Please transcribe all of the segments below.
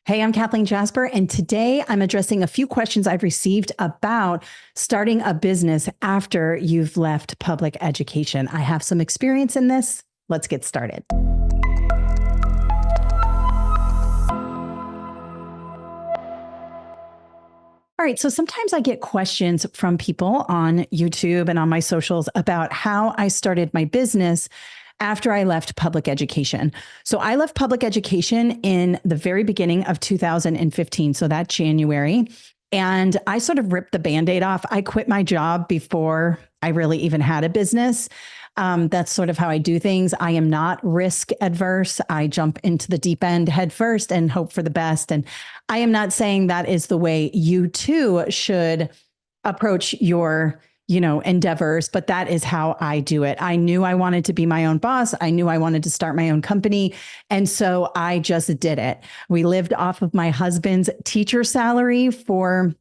Hey, I'm Kathleen Jasper, and today I'm addressing a few questions I've received about starting a business after you've left public education. I have some experience in this. Let's get started. All right, so sometimes I get questions from people on YouTube and on my socials about how I started my business after I left public education. So I left public education in the very beginning of 2015, so that January. And I sort of ripped the Band-Aid off. I quit my job before I really even had a business. That's sort of how I do things. I am not risk adverse. I jump into the deep end head first and hope for the best. And I am not saying that is the way you too should approach your endeavors, but that is how I do it. I knew I wanted to be my own boss. I knew I wanted to start my own company. And so I just did it. We lived off of my husband's teacher salary for,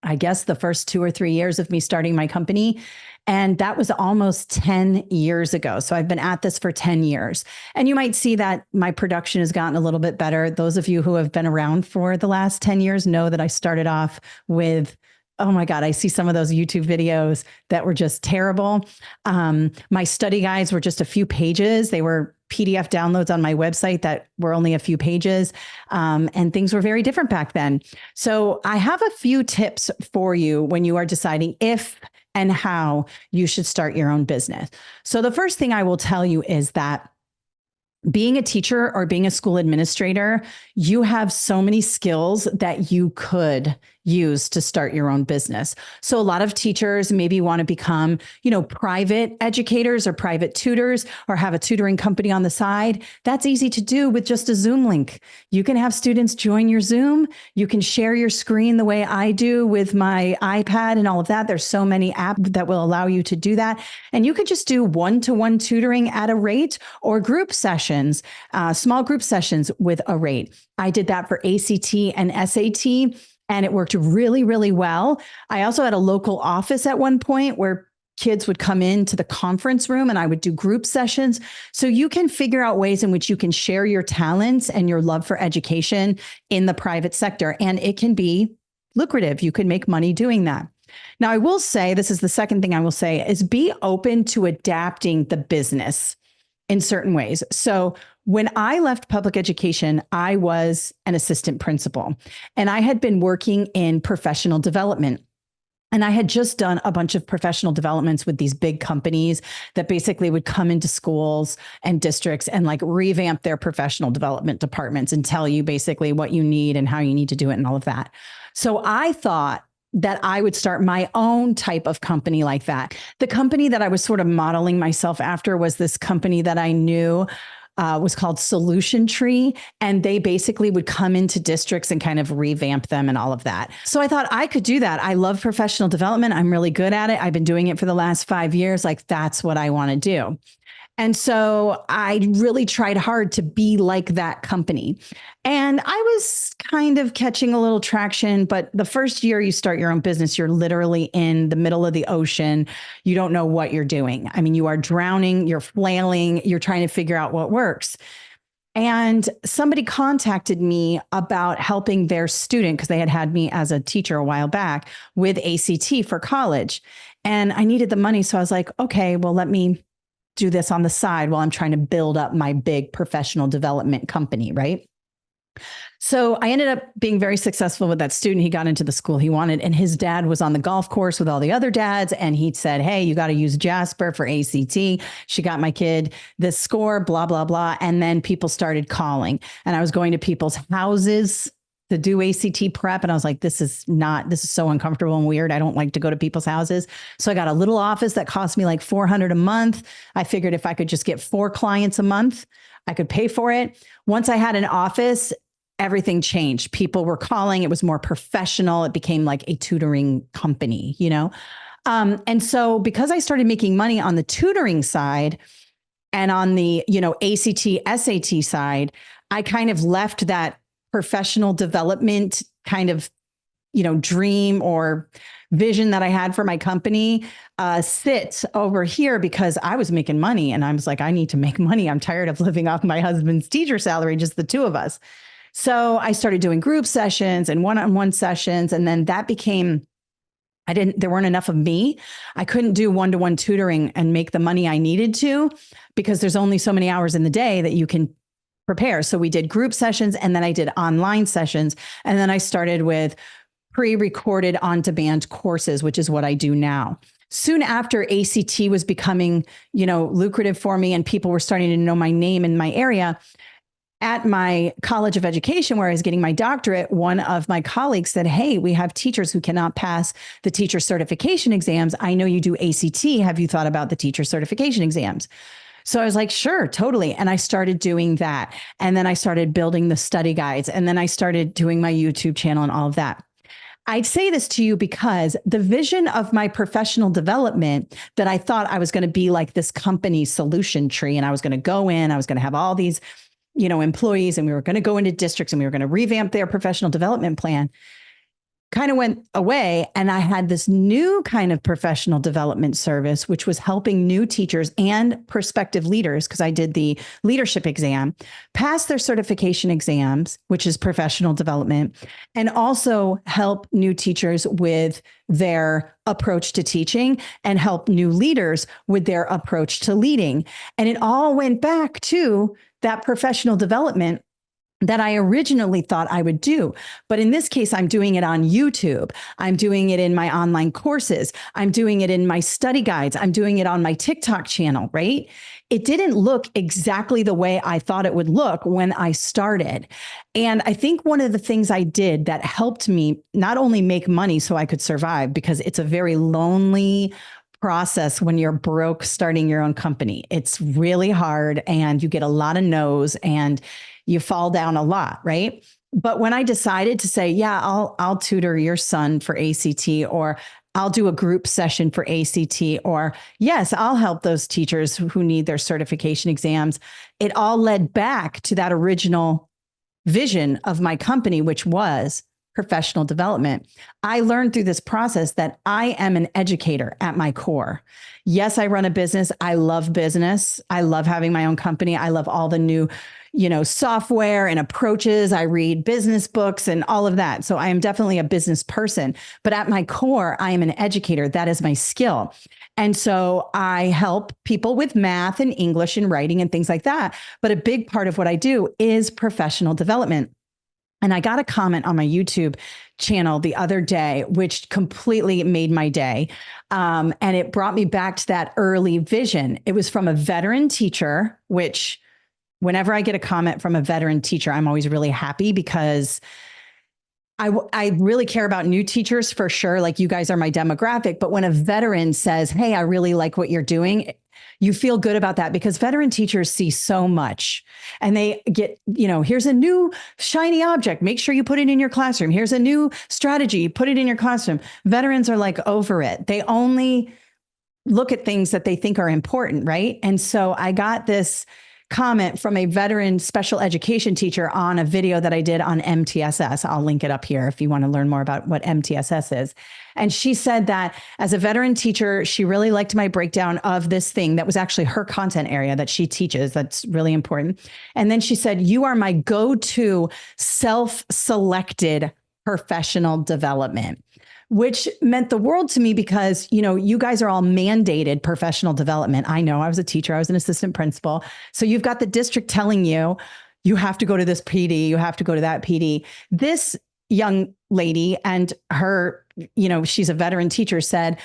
I guess, the first 2 or 3 years of me starting my company. And that was almost 10 years ago. So I've been at this for 10 years. And you might see that my production has gotten a little bit better. Those of you who have been around for the last 10 years know that I started off with, oh my God, I see some of those YouTube videos that were just terrible. My study guides were just a few pages. They were PDF downloads on my website that were only a few pages. And things were very different back then. So I have a few tips for you when you are deciding if and how you should start your own business. So the first thing I will tell you is that being a teacher or being a school administrator, you have so many skills that you could use to start your own business. So a lot of teachers maybe want to become, private educators or private tutors or have a tutoring company on the side. That's easy to do with just a Zoom link. You can have students join your Zoom. You can share your screen the way I do with my iPad and all of that. There's so many apps that will allow you to do that. And you could just do one-to-one tutoring at a rate or group sessions, small group sessions with a rate. I did that for ACT and SAT. And it worked really, really well. I also had a local office at one point where kids would come into the conference room and I would do group sessions. So you can figure out ways in which you can share your talents and your love for education in the private sector. And it can be lucrative. You can make money doing that. Now, I will say, this is the second thing I will say, is be open to adapting the business in certain ways. So when I left public education, I was an assistant principal and I had been working in professional development. And I had just done a bunch of professional developments with these big companies that basically would come into schools and districts and like revamp their professional development departments and tell you basically what you need and how you need to do it and all of that. So I thought that I would start my own type of company like that. The company that I was sort of modeling myself after was this company that I knew was called Solution Tree. And they basically would come into districts and kind of revamp them and all of that. So I thought I could do that. I love professional development. I'm really good at it. I've been doing it for the last 5 years. Like, that's what I want to do. And so I really tried hard to be like that company. And I was kind of catching a little traction, but the first year you start your own business, you're literally in the middle of the ocean. You don't know what you're doing. I mean, you are drowning, you're flailing, you're trying to figure out what works. And somebody contacted me about helping their student, because they had me as a teacher a while back, with ACT for college. And I needed the money. So I was like, okay, well, let me do this on the side while I'm trying to build up my big professional development company, right? So I ended up being very successful with that student. He got into the school he wanted, and his dad was on the golf course with all the other dads. And he said, hey, you got to use Jasper for ACT. She got my kid this score, blah, blah, blah. And then people started calling, and I was going to people's houses to do ACT prep. And I was like, this is so uncomfortable and weird. I don't like to go to people's houses. So I got a little office that cost me like $400 a month. I figured if I could just get 4 clients a month, I could pay for it. Once I had an office, everything changed. People were calling. It was more professional. It became like a tutoring company, And so because I started making money on the tutoring side and on the, ACT, SAT side, I kind of left that professional development kind of, dream or vision that I had for my company sit over here because I was making money and I was like, I need to make money. I'm tired of living off my husband's teacher salary, just the two of us. So I started doing group sessions and one-on-one sessions. And then that became, there weren't enough of me. I couldn't do one-to-one tutoring and make the money I needed to, because there's only so many hours in the day that you can prepare. So we did group sessions, and then I did online sessions. And then I started with pre-recorded on-demand courses, which is what I do now. Soon after, ACT was becoming, lucrative for me, and people were starting to know my name in my area. At my College of Education, where I was getting my doctorate, one of my colleagues said, "Hey, we have teachers who cannot pass the teacher certification exams. I know you do ACT. Have you thought about the teacher certification exams?" So I was like, sure, totally. And I started doing that. And then I started building the study guides. And then I started doing my YouTube channel and all of that. I'd say this to you because the vision of my professional development, that I thought I was going to be like this company solution tree, and I was going to go in, I was going to have all these employees, and we were going to go into districts and we were going to revamp their professional development plan, kind of went away. And I had this new kind of professional development service, which was helping new teachers and prospective leaders, because I did the leadership exam, pass their certification exams, which is professional development, and also help new teachers with their approach to teaching and help new leaders with their approach to leading. And it all went back to that professional development that I originally thought I would do. But in this case, I'm doing it on YouTube. I'm doing it in my online courses. I'm doing it in my study guides. I'm doing it on my TikTok channel, right? It didn't look exactly the way I thought it would look when I started. And I think one of the things I did that helped me not only make money so I could survive, because it's a very lonely process when you're broke starting your own company. It's really hard, and you get a lot of no's, and you fall down a lot, right? But when I decided to say, yeah, I'll tutor your son for ACT, or I'll do a group session for ACT, or yes, I'll help those teachers who need their certification exams, it all led back to that original vision of my company, which was professional development. I learned through this process that I am an educator at my core. Yes, I run a business. I love business. I love having my own company. I love all the new, software and approaches. I read business books and all of that. So I am definitely a business person, but at my core, I am an educator. That is my skill. And so I help people with math and English and writing and things like that. But a big part of what I do is professional development. And I got a comment on my YouTube channel the other day, which completely made my day. And it brought me back to that early vision. It was from a veteran teacher, which whenever I get a comment from a veteran teacher, I'm always really happy, because I really care about new teachers for sure. Like, you guys are my demographic. But when a veteran says, "Hey, I really like what you're doing," you feel good about that, because veteran teachers see so much, and they get, here's a new shiny object. Make sure you put it in your classroom. Here's a new strategy. Put it in your classroom. Veterans are like over it. They only look at things that they think are important, right? And so I got this comment from a veteran special education teacher on a video that I did on MTSS. I'll link it up here if you want to learn more about what MTSS is. And she said that as a veteran teacher, she really liked my breakdown of this thing that was actually her content area that she teaches. That's really important. And then she said, "You are my go-to self-selected professional development," which meant the world to me, because, you guys are all mandated professional development. I know, I was a teacher, I was an assistant principal. So you've got the district telling you, you have to go to this PD, you have to go to that PD. This young lady, and her, she's a veteran teacher, said,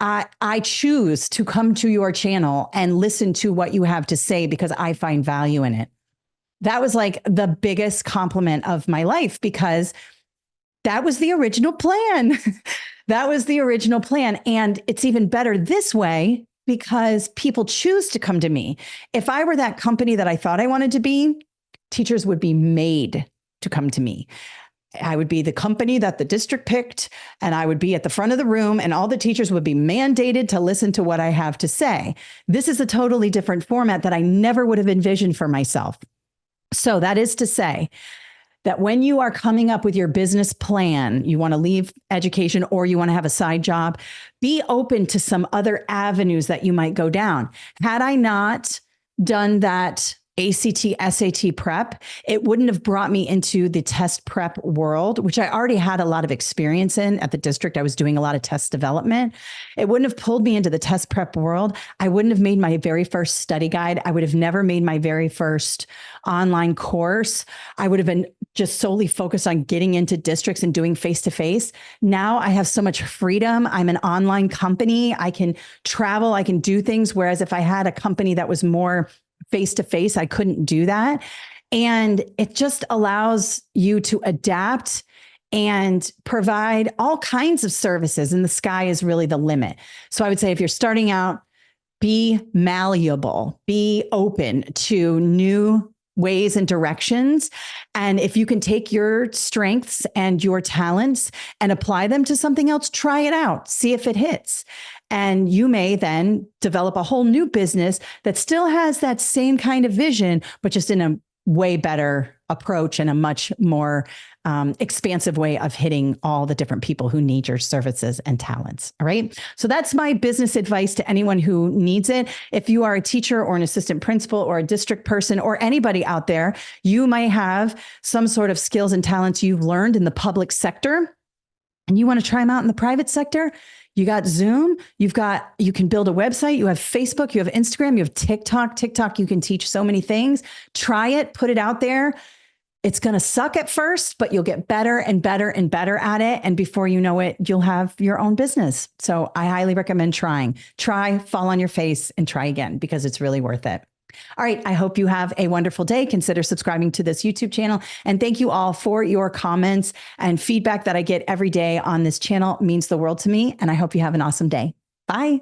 I choose to come to your channel and listen to what you have to say because I find value in it. That was like the biggest compliment of my life, because that was the original plan. That was the original plan. And it's even better this way, because people choose to come to me. If I were that company that I thought I wanted to be, teachers would be made to come to me. I would be the company that the district picked, and I would be at the front of the room, and all the teachers would be mandated to listen to what I have to say. This is a totally different format that I never would have envisioned for myself. So that is to say that when you are coming up with your business plan, you want to leave education or you want to have a side job, be open to some other avenues that you might go down. Had I not done that ACT, SAT prep, it wouldn't have brought me into the test prep world, which I already had a lot of experience in at the district. I was doing a lot of test development. It wouldn't have pulled me into the test prep world. I wouldn't have made my very first study guide. I would have never made my very first online course. I would have been just solely focused on getting into districts and doing face-to-face. Now I have so much freedom. I'm an online company. I can travel. I can do things. Whereas if I had a company that was more face-to-face, I couldn't do that. And it just allows you to adapt and provide all kinds of services. And the sky is really the limit. So I would say if you're starting out, be malleable, be open to new ways and directions. And if you can take your strengths and your talents and apply them to something else, try it out, see if it hits. And you may then develop a whole new business that still has that same kind of vision, but just in a way better approach and a much more expansive way of hitting all the different people who need your services and talents. All right. So that's my business advice to anyone who needs it. If you are a teacher or an assistant principal or a district person or anybody out there, you might have some sort of skills and talents you've learned in the public sector and you want to try them out in the private sector. You got Zoom, you can build a website, you have Facebook, you have Instagram, you have TikTok. TikTok, you can teach so many things. Try it, put it out there. It's going to suck at first, but you'll get better and better and better at it. And before you know it, you'll have your own business. So I highly recommend trying. Try, fall on your face, and try again because it's really worth it. All right. I hope you have a wonderful day. Consider subscribing to this YouTube channel. And thank you all for your comments and feedback that I get every day on this channel. It means the world to me. And I hope you have an awesome day. Bye.